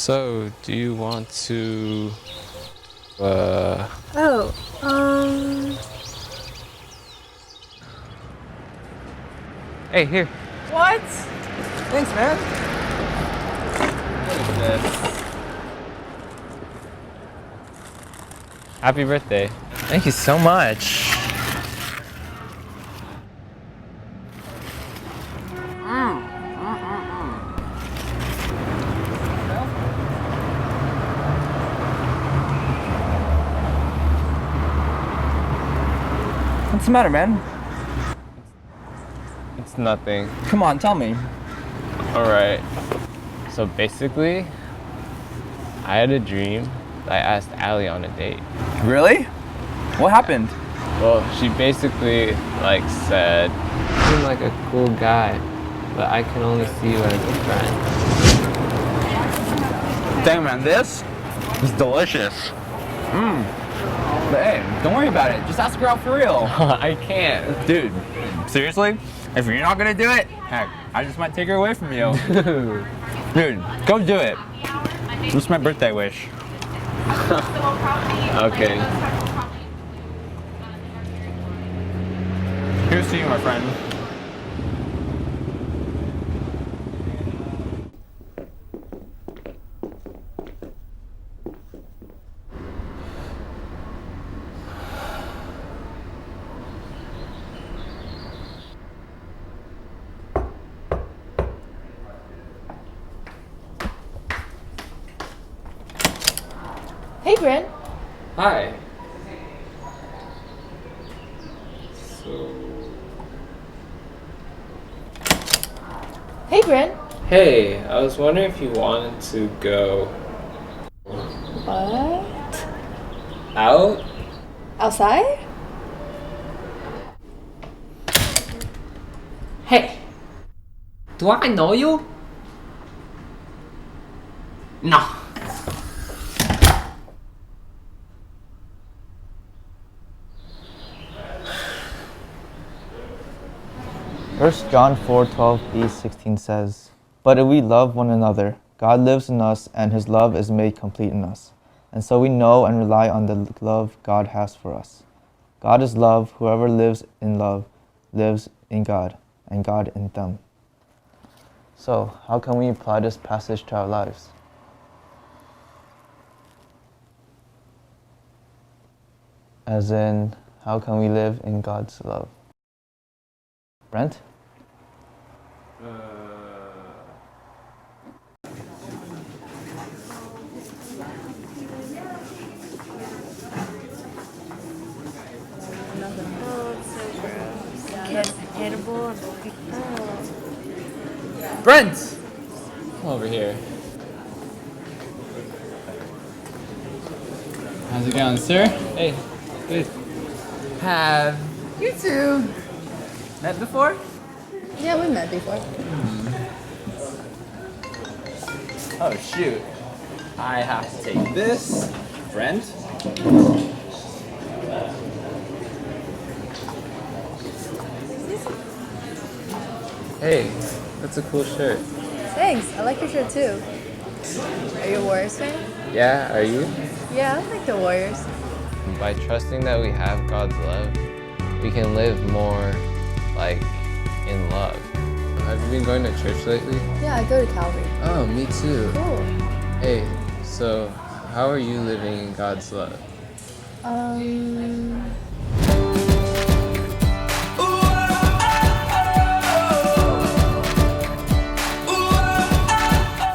So, do you want to, Oh, Hey, here. what? Thanks, man. What is this? Happy birthday. Thank you so much. What's the matter, man? It's nothing. Come on, tell me. Alright. So basically, I had a dream that I asked Allie on a date. Really? What happened? Well, she basically said, "You seem like a cool guy, but I can only see you as a friend." Dang, man, this is delicious. But hey, don't worry about it. Just ask her out for real. I can't. Dude, seriously? If you're not gonna do it, heck, I just might take her away from you. Dude, go do it. It's my birthday wish. Okay. Here's to you, my friend. Hey, Brent. Hi. So. Hey, Brent. Hey, I was wondering if you wanted to go What? out? Outside? Hey, do I know you? No. First John 4:12b-16 says, "But if we love one another, God lives in us and his love is made complete in us. And so we know and rely on the love God has for us. God is love. Whoever lives in love lives in God and God in them." So, how can we apply this passage to our lives? As in, how can we live in God's love? Brent? Brent! Come over here. How's it going, sir? Hey, good. Have you two met before? Yeah, we met before. Oh, shoot. I have to take this, friend. Hey, that's a cool shirt. Thanks. I like your shirt too. Are you a Warriors fan? Yeah, are you? Yeah, I like the Warriors. By trusting that we have God's love, we can live more in love. Have you been going to church lately? Yeah, I go to Calvary. Oh, me too. Cool. Hey, so how are you living in God's love?